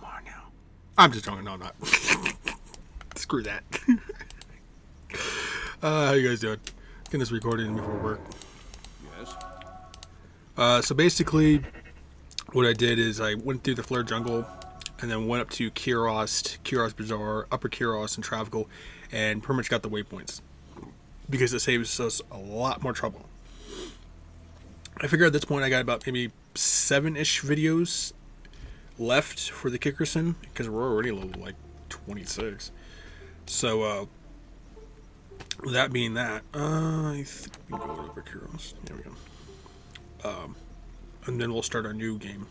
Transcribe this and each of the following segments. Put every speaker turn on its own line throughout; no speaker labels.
on now. I'm just joking. No, I'm not. Screw that. How you guys doing? Getting this recorded before work. Yes. So basically, what I did is I went through the Flare Jungle and then went up to Kiros Bazaar, Upper Kiros, and Travical, and pretty much got the waypoints because it saves us a lot more trouble. I figure at this point I got about maybe 7-ish videos left for the Kickerson because we're already level like 26. So that being that, I think we can go over Kiros. There we go. And then we'll start our new game.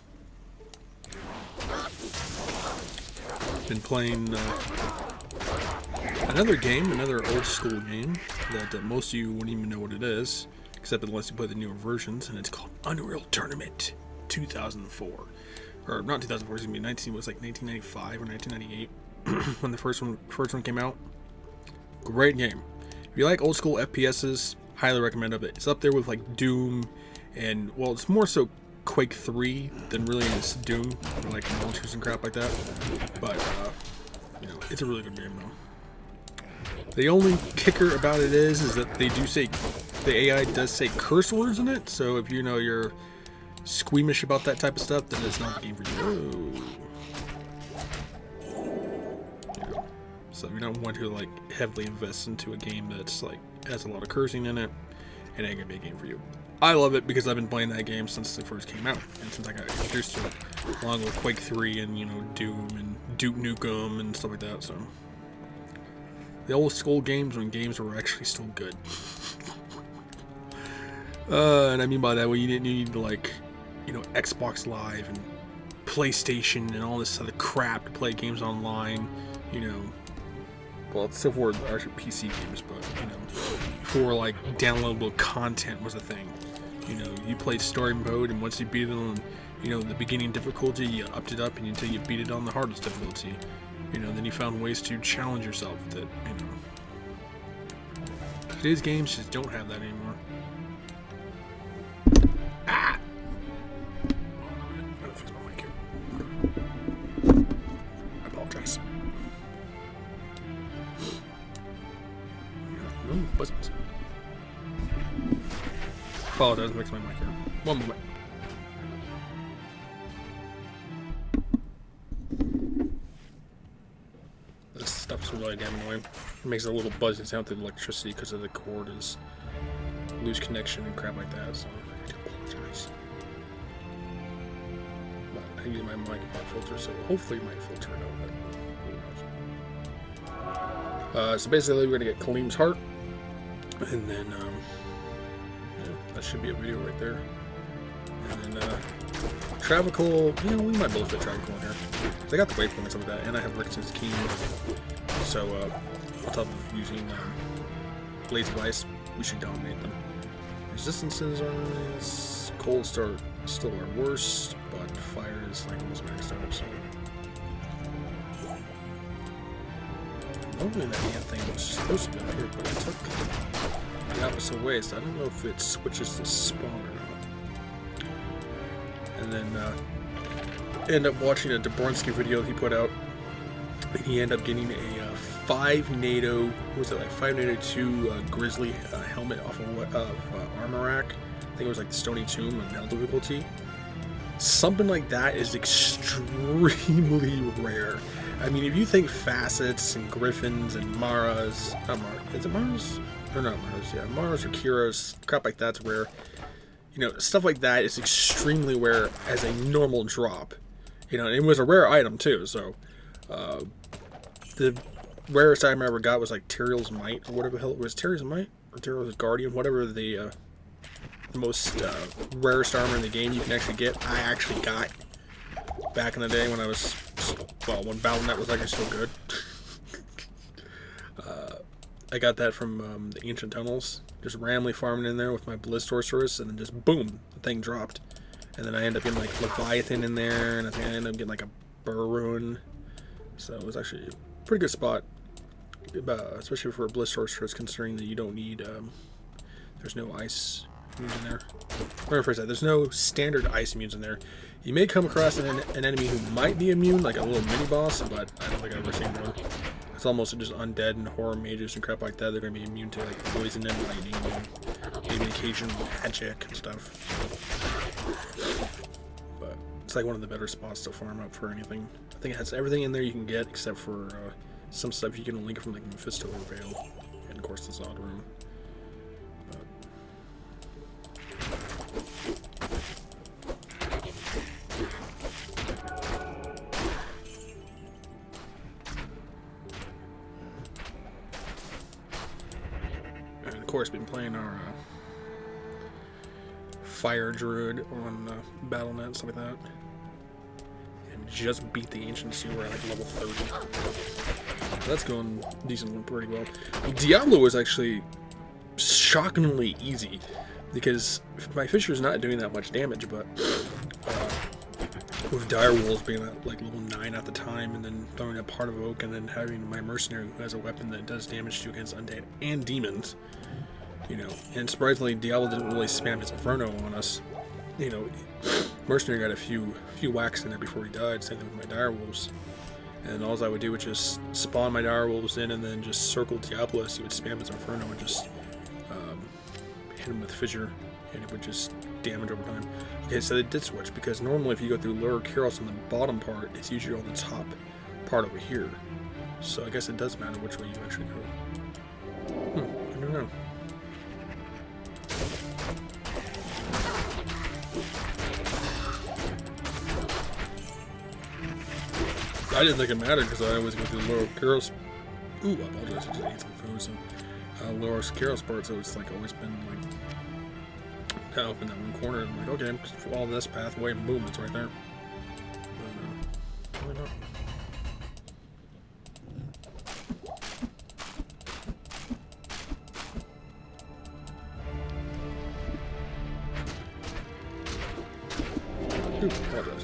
Been playing another old school game that most of you wouldn't even know what it is, except unless you play the newer versions, and it's called Unreal Tournament 2004. Or not 2004, excuse me, 1995 or 1998 when the first one came out. Great game. If you like old school FPSs, highly recommend it. It's up there with like Doom and, well, it's more so Quake 3 than really is Doom, or like launchers and crap like that. But you know, it's a really good game though. The only kicker about it is that they do say, the AI does say curse words in it, so if you know you're squeamish about that type of stuff, then it's not the game for you. Yeah. So if you don't want to like heavily invest into a game that's like has a lot of cursing in it, it ain't gonna be a game for you. I love it because I've been playing that game since it first came out, and since I got introduced to it, along with Quake 3 and, you know, Doom and Duke Nukem and stuff like that. So the old school games, when games were actually still good. And I mean by that, well, you didn't need like, you know, Xbox Live and PlayStation and all this other crap to play games online, you know. Well, it's still for actually PC games, but, you know, for like downloadable content was a thing. You know, you played story mode, and once you beat it on, you know, the beginning difficulty, you upped it up until you beat it on the hardest difficulty. You know, then you found ways to challenge yourself that, you know. Today's games just don't have that anymore. Ah! I gotta fix my mic here. I apologize. No buttons. Apologize, fix my mic here. One moment. This stuff's really damn annoying. It makes a little buzzing sound through the electricity because of the cord is loose connection and crap like that, so I do apologize. But I use my mic pop filter, so hopefully it might filter it out, but who knows. So basically we're gonna get Khalims' heart, and then yeah, that should be a video right there. And then Travical, you know, we might both fit Travical in here. I got the waypoints of that, and I have Rickson's Keen. So on top of using Blaze of Ice, we should dominate them. Resistances are cold start still our worst, but fire is like almost maxed out. So normally that damn thing was supposed to be up here, but it took the opposite way, so I don't know if it switches to spawn or not. And then end up watching a Dabrowski video he put out, and he ended up getting a 5 NATO, what was it, like 5 NATO 2 Grizzly helmet off of Armor Rack. I think it was like the Stony Tomb on hell difficulty. Something like that is extremely rare. I mean, if you think facets and griffins and Maras, not Mara, is it Maras? Or not Maras, yeah, Maras or Kiras, crap like that's rare. You know, stuff like that is extremely rare as a normal drop. You know, and it was a rare item too, so the rarest item I ever got was like Tyrael's Might, or whatever the hell it was. Tyrael's Might? Or Tyrael's Guardian, whatever the most rarest armor in the game you can actually get. I actually got back in the day when I was, well, when Battle.net was actually still good. I got that from the Ancient Tunnels, just randomly farming in there with my Blizz Sorceress, and then just boom, the thing dropped. And then I ended up getting like Leviathan in there, and I think I ended up getting like a Burr Ruin. So it was actually a pretty good spot, especially for a Blizz Sorceress, considering that you don't need, there's no ice immunes in there. Remember first that there's no standard ice immunes in there. You may come across an enemy who might be immune, like a little mini boss, but I don't think I've ever seen one. It's almost just undead and horror mages and crap like that. They're going to be immune to like poison and lightning and maybe occasional magic and stuff. But it's like one of the better spots to farm up for anything. I think it has everything in there you can get except for some stuff you can only get from like Mephisto or Veil. And of course the Zod room. Of course, been playing our Fire Druid on Battle.net and stuff like that, and just beat the Ancient Sewer at like level 30. So that's going decently pretty well. Diablo was actually shockingly easy because my Fisher's not doing that much damage, but with Direwolves being at like level 9 at the time, and then throwing a Part of Oak, and then having my Mercenary who has a weapon that does damage to against undead and demons. You know, and surprisingly, Diablo didn't really spam his Inferno on us. You know, Mercenary got a few whacks in there before he died, same thing with my Direwolves. And all I would do was just spawn my Direwolves in and then just circle Diablo as he would spam his Inferno and just hit him with Fissure, and it would just damage over time. Okay, so they did switch, because normally if you go through Lower Kyros on the bottom part, it's usually on the top part over here. So I guess it does matter which way you actually go. I don't know. I didn't think it mattered because I always go through the Lower Kyros. Ooh, I apologize. I just ate some food. So, Lower Kyros part, so it's like always been like kind of up in that one corner. I'm like, okay, just follow this pathway, and boom, it's right there. But, really not. Ooh, apologize.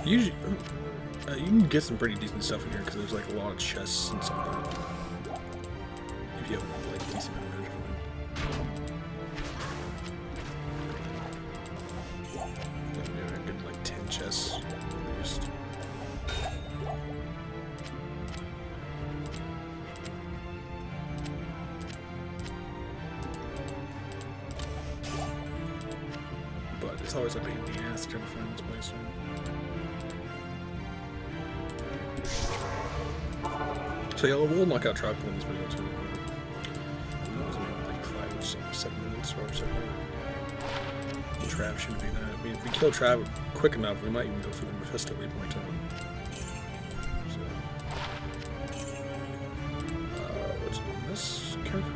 Usually, you can get some pretty decent stuff in here because there's like a lot of chests and stuff like that. If you have like a decent amount of energy. Maybe a good like 10 chests at least. But it's always a pain in the ass to try to find this place. So. So yeah, we'll knock out Trav in this video too. That was maybe like 5 or 7 minutes or so. Trav shouldn't be that. I mean, if we kill Trav quick enough, we might even go for the Mephisto waypoint too. So, what's on this character?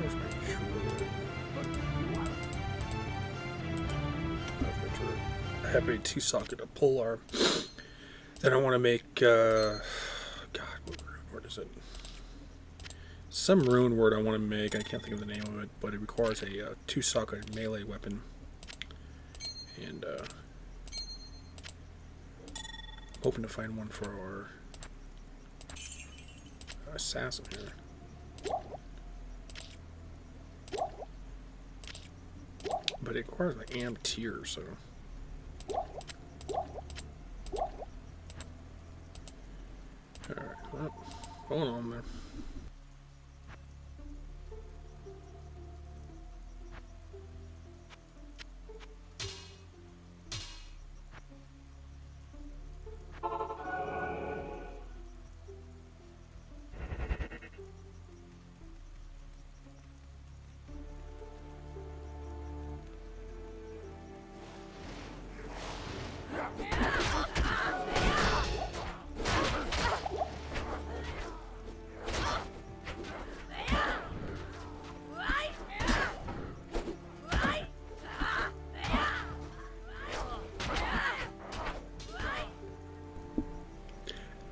I have a 2-socket, a polar. Then I want to make, God, what word is it? Some rune word I want to make. I can't think of the name of it, but it requires a 2-socket melee weapon. And I'm hoping to find one for our assassin here. But it requires an amp tier, so. Alright, well, hold on there.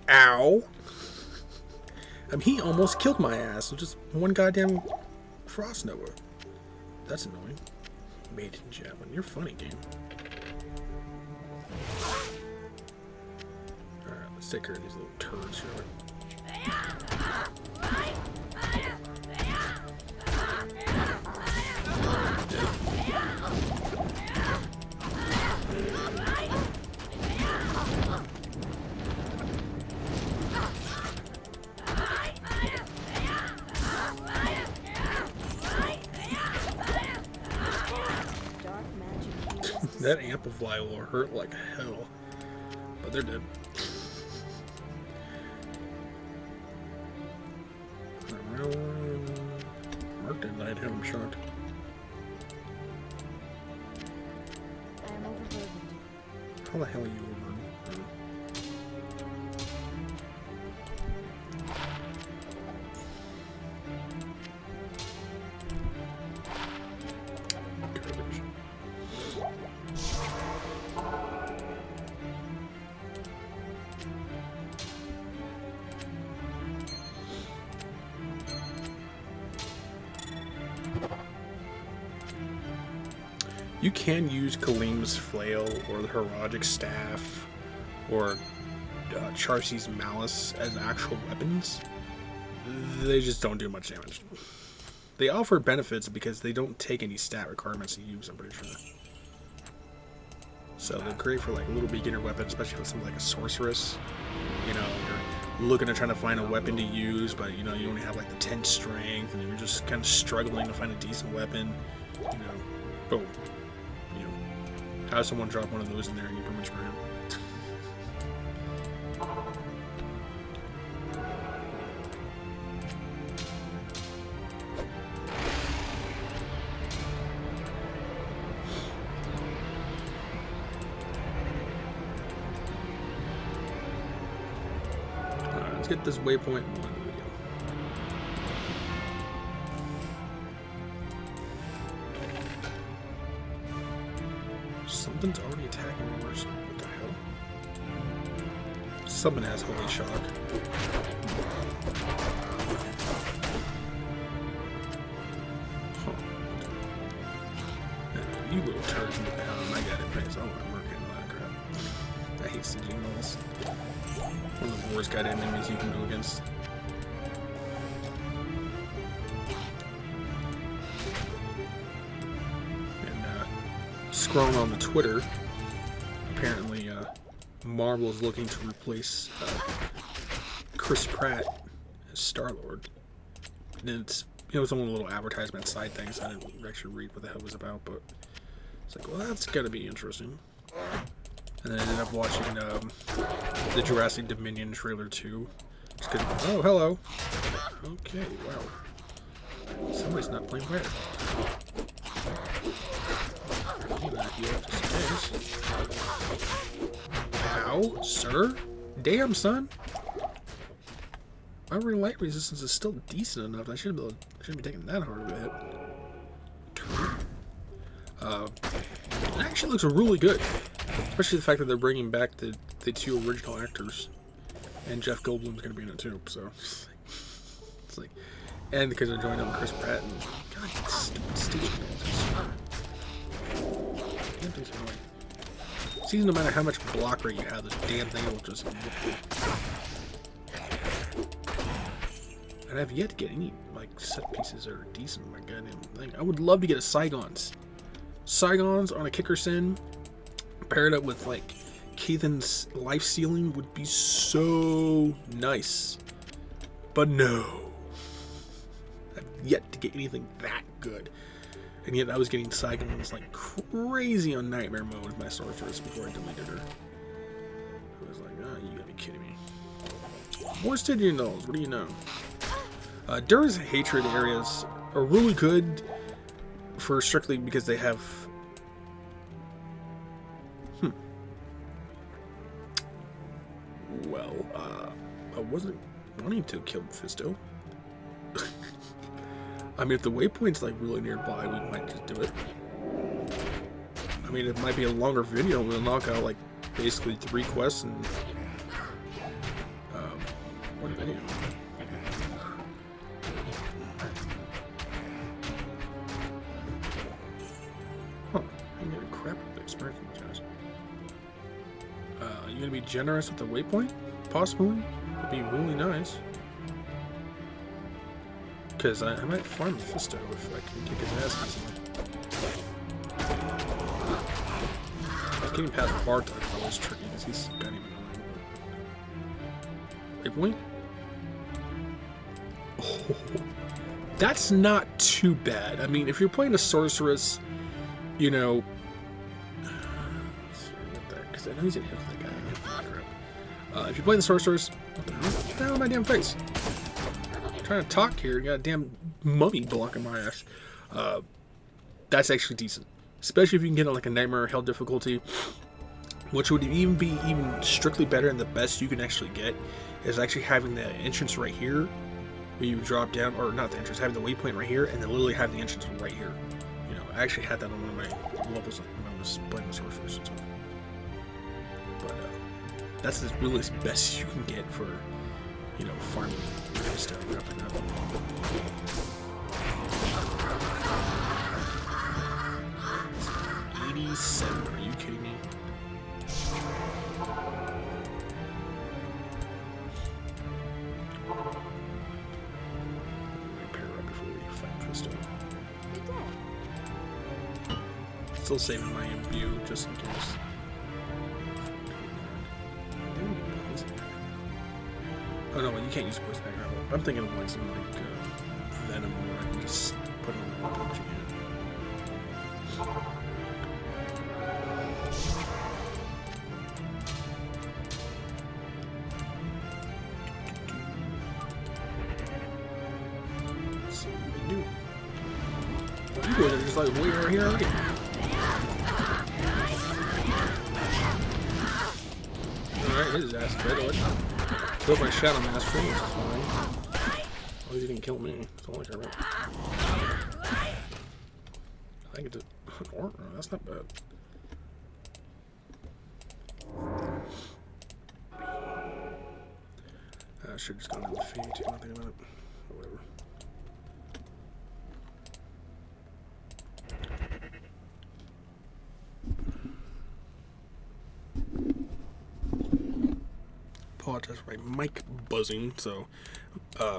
Ow! I mean, he almost killed my ass with just one goddamn Frost Nova. That's annoying. Maiden Javelin, you're funny, game. Let's take care of these little turds here. That amplify will hurt like hell, but they're dead. Mark didn't hit him short.
I'm overburdened.
How the hell are you overburdened? Garbage. You can use Khalims' flail or the Heroic staff or Charcy's malice as actual weapons. They just don't do much damage. They offer benefits because they don't take any stat requirements to use, I'm pretty sure. So they're great for like little beginner weapons, especially with something like a sorceress. You know, you're looking at trying to find a weapon to use, but you know, you only have like the 10 strength and you're just kind of struggling to find a decent weapon. You know, boom. You know, have someone drop one of those in there and you pretty much grab. Let's get this waypoint in one video. Something's already attacking me. What the hell? Someone has holy shock. Huh. You little turds in the pound. I got it. Thanks. I'm working a lot of crap. I hate sieging those. One of the worst goddamn enemies you can go against. And scrolling on the Twitter, apparently Marvel is looking to replace Chris Pratt as Star-Lord. And it's, you know, it's only a little advertisement side thing, so I didn't actually read what the hell it was about, but it's like, well, that's gotta be interesting. And then I ended up watching the Jurassic Dominion trailer too. Just 'cause, oh, hello. Okay, wow. Somebody's not playing fair. Ow, sir? Damn, son. My light resistance is still decent enough. I shouldn't be taking that hard of a hit. It actually looks really good. Especially the fact that they're bringing back the two original actors, and Jeff Goldblum's going to be in it too. So it's like, and because they're joining up with Chris Pratt and God, stupid. Damn things are annoying. See, no matter how much block rate you have, this damn thing will just. And I've yet to get any like set pieces that are decent. My goddamn thing. I would love to get a Saigons on a kicker sin. Paired up with like Keithan's life stealing would be so nice, but no, I've yet to get anything that good, and yet I was getting Saigons like crazy on Nightmare mode with my sorceress before I deleted her. I was like, oh, you gotta be kidding me. More Stygian Knolls, what do you know? Dur's hatred areas are really good for strictly because they have. Well, I wasn't wanting to kill Mephisto. I mean, if the waypoint's like really nearby, we might just do it. I mean, it might be a longer video. We'll knock out like basically 3 quests and one video. Huh? I'm getting crap with the experience from these guys. You gonna be generous with the waypoint? possibly. It'd be really nice. Because I might farm Mephisto if I can kick his ass easily. Getting past Bartuc is always tricky because he's got him annoying. Waypoint? Oh, that's not too bad. I mean, if you're playing a sorceress, you know. Because I know he's in hit with that guy. If you're playing the sorceress, what the hell? Get out of my damn face. I'm trying to talk here, got a damn mummy blocking my ass. That's actually decent. Especially if you can get on like a Nightmare Hell difficulty, which would even be strictly better and the best you can actually get is actually having the entrance right here, where you drop down, or not the entrance, having the waypoint right here, and then literally have the entrance right here. You know, I actually had that on one of my levels when I was playing the sorcerers and stuff. But that's as really as best you can get for, you know, farming stuff. 87, are you kidding me? Repair right before we fight Mephisto. Still saving my imbue just in case. Oh no, you can't use poison dagger. I'm thinking of like some like venom where I can just put it on the weapon if you can. Let's see what we can do. You guys are just like way right here already. Alright, his ass right away. Killed my Shadow Master, which is fine. At least he didn't kill me. That's all I care about. I get to an orc? Oh, that's not bad. I should have just gone to the feed too, I think about it. Or whatever. Apologize for my mic buzzing, so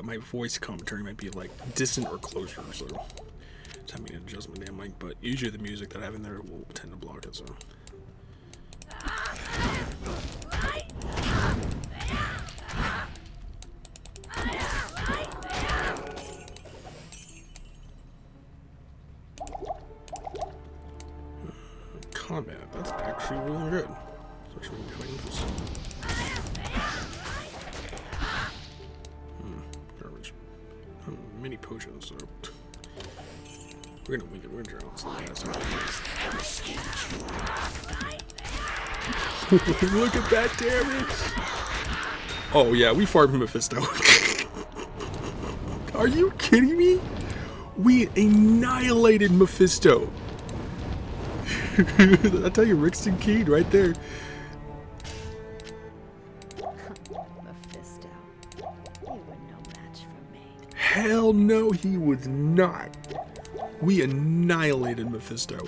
my voice commentary might be like distant or closer, so just having to adjust my damn mic, but usually the music that I have in there will tend to block it, so. Combat, that's actually really good. Especially when you're fighting for some. Garbage. Mini potions, so we're gonna wing it, we're gonna drown. So look at that damage! Oh yeah, we farmed Mephisto. Are you kidding me? We annihilated Mephisto. I tell you, Rixton Keen right there.
Mephisto. You were no match for me.
Hell no, he was not. We annihilated Mephisto.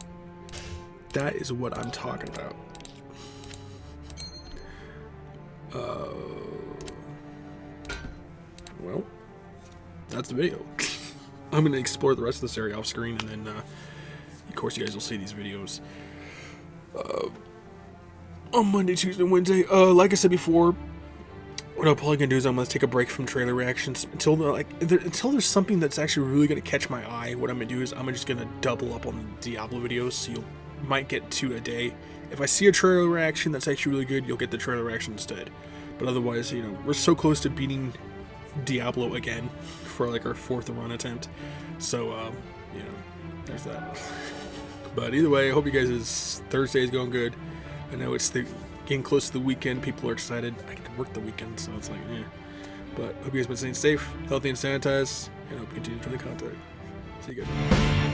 That is what I'm talking about. Well, that's the video. I'm going to explore the rest of this area off screen, and then, of course, you guys will see these videos on Monday, Tuesday, and Wednesday. Like I said before, what I'm probably going to do is I'm going to take a break from trailer reactions until there's something that's actually really going to catch my eye. What I'm going to do is I'm just going to double up on the Diablo videos, so you might get 2 a day. If I see a trailer reaction that's actually really good, you'll get the trailer reaction instead. But otherwise, you know, we're so close to beating Diablo again for like our 4th run attempt. So, you know, there's that. But either way, I hope you guys' Thursday is going good. I know it's getting close to the weekend. People are excited. I get to work the weekend, so it's like, yeah. But hope you guys been staying safe, healthy, and sanitized, and hope you continue to enjoy the content. See you guys.